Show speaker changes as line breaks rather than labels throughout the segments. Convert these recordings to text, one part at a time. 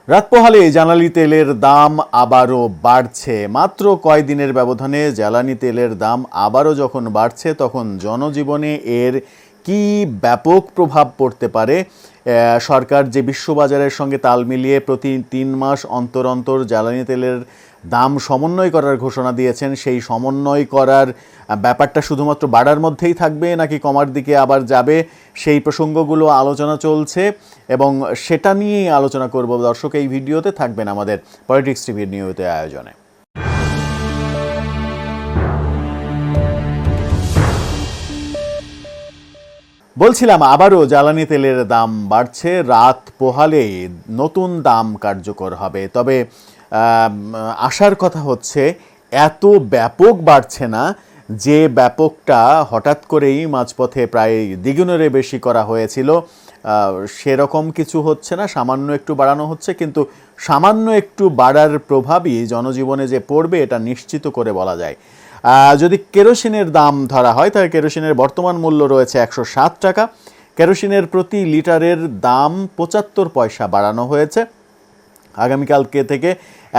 রাত পোহালেই জ্বালানি তেলের দাম আবারও বাড়ছে। মাত্র কয়েকদিনের ব্যবধানে জ্বালানি তেলের দাম আবারও যখন বাড়ছে, তখন জনজীবনে এর কি ব্যাপক প্রভাব পড়তে পারে। সরকার যে বিশ্ববাজারের সঙ্গে তাল মিলিয়ে প্রতি 3 মাস অন্তর অন্তর জ্বালানি তেলের দাম সমন্বয় করার ঘোষণা দিয়েছেন, সেই সমন্বয় করার ব্যাপারটা শুধুমাত্র বাড়ার মধ্যেই থাকবে নাকি কমার দিকে আবার যাবে, সেই প্রসঙ্গগুলো আলোচনা চলছে এবং সেটা নিয়েই আলোচনা করব দর্শক। এই ভিডিওতে থাকবেন আমাদের পলিটিক্স টিভির নিয়মিত আয়োজনে। বলছিলাম, আবারও জ্বালানি তেলের দাম বাড়ছে। রাত পোহালেই নতুন দাম কার্যকর হবে। তবে আশার কথা হচ্ছে এত ব্যাপক বাড়ছে না, যে ব্যাপকটা হঠাৎ করেই মাঝপথে প্রায় দ্বিগুণের বেশি করা হয়েছিল, সেরকম কিছু হচ্ছে না। সামান্য একটু বাড়ানো হচ্ছে, কিন্তু সামান্য একটু বাড়ার প্রভাবই জনজীবনে যে পড়বে এটা নিশ্চিত করে বলা যায়। যদি কেরোসিনের দাম ধরা হয়, তাহলে কেরোসিনের বর্তমান মূল্য রয়েছে 107 টাকা। কেরোসিনের প্রতি লিটারের দাম 75 পয়সা বাড়ানো হয়েছে। আগামীকালকে থেকে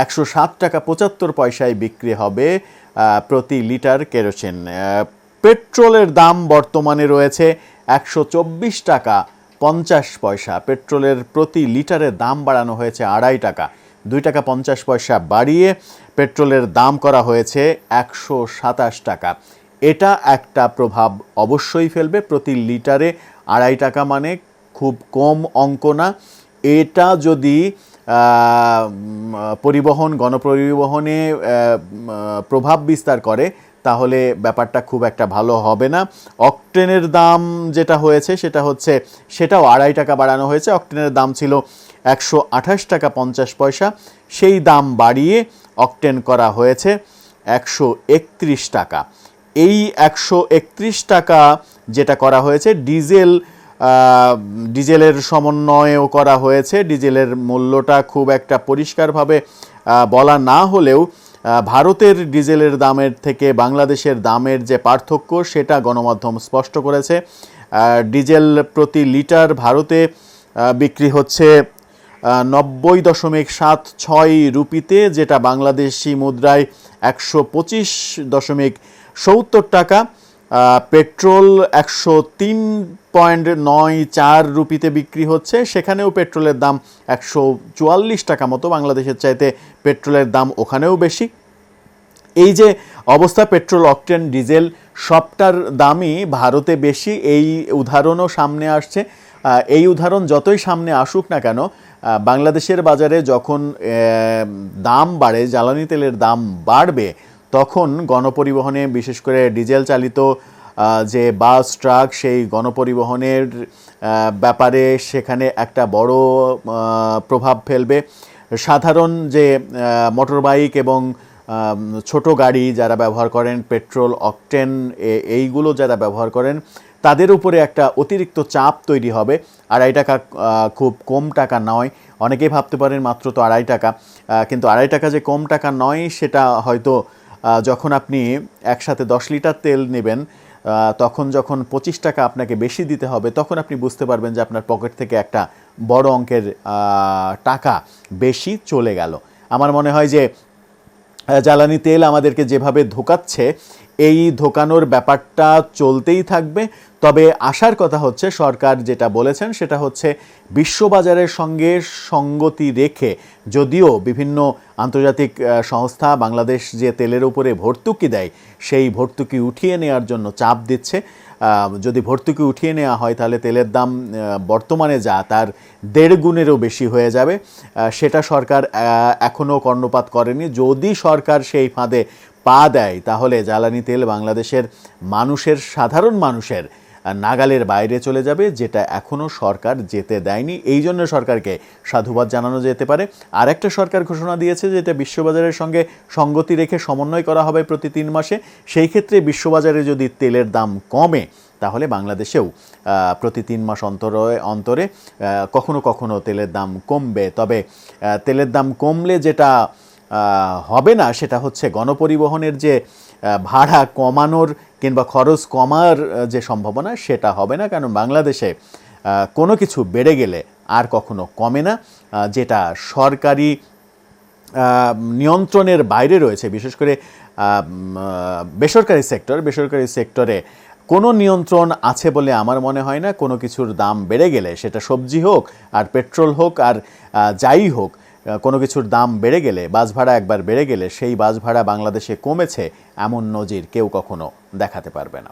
107 টাকা 75 পয়সায় বিক্রি হবে প্রতি লিটার কেরোসিন। পেট্রোলের দাম বর্তমানে রয়েছে 124 টাকা 50 পয়সা। পেট্রোলের প্রতি লিটারের দাম বাড়ানো হয়েছে 2.5 টাকা, 2 টাকা 50 পয়সা বাড়িয়ে পেট্রোলের দাম করা হয়েছে 127 টাকা। এটা একটা প্রভাব অবশ্যই ফেলবে। প্রতি লিটারে 2.5 টাকা মানে খুব কম অঙ্ক না। এটা যদি গণপরিবহনে প্রভাব বিস্তার করে, তাহলে ব্যাপারটা খুব একটা ভালো হবে না। অকটেনের দাম যেটা হয়েছে সেটাও 2.5 টাকা বাড়ানো হয়েছে। অকটেনের দাম ছিল 128 টাকা 50 পয়সা, সেই দাম বাড়িয়ে অকটেন করা হয়েছে 131 টাকা। এই 131 টাকা যেটা করা হয়েছে, ডিজেলের সমন্বয়েও করা হয়েছে। ডিজেলের মূল্যটা খুব একটা পরিষ্কারভাবে বলা না হলেও ভারতের ডিজেলের দামের থেকে বাংলাদেশের দামের যে পার্থক্য, সেটা গণমাধ্যম স্পষ্ট করেছে। ডিজেল প্রতি লিটার ভারতে বিক্রি হচ্ছে 90.76 রুপিতে, যেটা বাংলাদেশি মুদ্রায় 125.70 টাকা। পেট্রোল 103.94 রুপিতে বিক্রি হচ্ছে, সেখানেও পেট্রোলের দাম 144 টাকা মতো। বাংলাদেশের চাইতে পেট্রোলের দাম ওখানেও বেশি। এই যে অবস্থা, পেট্রোল, অকটেন, ডিজেল সবটার দামই ভারতে বেশি, এই উদাহরণও সামনে আসছে। এই উদাহরণ যতই সামনে আসুক না কেন, বাংলাদেশের বাজারে যখন দাম বাড়ে, জ্বালানি তেলের দাম বাড়বে, তখন গণপরিবহনে, বিশেষ করে ডিজেল চালিত যে বাস, ট্রাক, সেই গণপরিবহনের ব্যাপারে সেখানে একটা বড় প্রভাব ফেলবে। সাধারণ যে মোটর বাইক এবং ছোট গাড়ি যারা ব্যবহার করেন, পেট্রোল, অকটেন এইগুলো যারা ব্যবহার করেন, তাদের উপরে একটা অতিরিক্ত চাপ তৈরি হবে। 2.5 টাকা খুব কম টাকা নয়। অনেকেই ভাবতে পারেন মাত্র তো 2.5 টাকা, কিন্তু 2.5 টাকা যে কম টাকা নয়, সেটা হয়তো যখন আপনি একসাথে 10 লিটার তেল নেবেন, তখন যখন 25 টাকা আপনাকে বেশি দিতে হবে, তখন আপনি বুঝতে পারবেন যে আপনার পকেট থেকে একটা বড় অঙ্কের টাকা বেশি চলে গেল। আমার মনে হয় যে জ্বালানি তেল আমাদেরকে যেভাবে ধোকাচ্ছে, এই ধোকানোর ব্যাপারটা চলতেই থাকবে। তবে আশার কথা হচ্ছে, সরকার যেটা বলেছেন সেটা হচ্ছে বিশ্ববাজারের সঙ্গে সঙ্গতি রেখে, যদিও বিভিন্ন আন্তর্জাতিক সংস্থা বাংলাদেশ যে তেলের উপরে ভর্তুকি দেয়, সেই ভর্তুকি উঠিয়ে নেওয়ার জন্য চাপ দিচ্ছে। যদি ভর্তুকি উঠিয়ে নেওয়া হয়, তাহলে তেলের দাম বর্তমানে যা, তার 1.5 গুণেরও বেশি হয়ে যাবে। সেটা সরকার এখনও কর্ণপাত করেনি। যদি সরকার সেই ফাঁদে পা দেয়, তাহলে জ্বালানি তেল বাংলাদেশের সাধারণ মানুষের নাগালের বাইরে চলে যাবে, যেটা এখনও সরকার যেতে দেয়নি। এই জন্য সরকারকে সাধুবাদ জানানো যেতে পারে। আর একটা সরকার ঘোষণা দিয়েছে যে এটা বিশ্ববাজারের সঙ্গে সঙ্গতি রেখে সমন্বয় করা হবে প্রতি 3 মাসে। সেই ক্ষেত্রে বিশ্ববাজারে যদি তেলের দাম কমে, তাহলে বাংলাদেশেও প্রতি 3 মাস অন্তরে কখনো কখনো তেলের দাম কমবে। তবে তেলের দাম কমলে যেটা হবে না, সেটা হচ্ছে গণপরিবহনের যে ভাড়া কমানোর কিংবা খরচ কমার যে সম্ভাবনা, সেটা হবে না। কারণ বাংলাদেশে কোনো কিছু বেড়ে গেলে আর কখনো কমে না। যেটা সরকারি নিয়ন্ত্রণের বাইরে রয়েছে, বিশেষ করে বেসরকারি সেক্টরে কোনো নিয়ন্ত্রণ আছে বলে আমার মনে হয় না। কোনো কিছুর দাম বেড়ে গেলে, সেটা সবজি হোক আর পেট্রোল হোক আর যাই হোক, কোনো কিছুর দাম বেড়ে গেলে, বাস ভাড়া একবার বেড়ে গেলে সেই বাস ভাড়া বাংলাদেশে কমেছে এমন নজির কেউ কখনো দেখাতে পারবে না।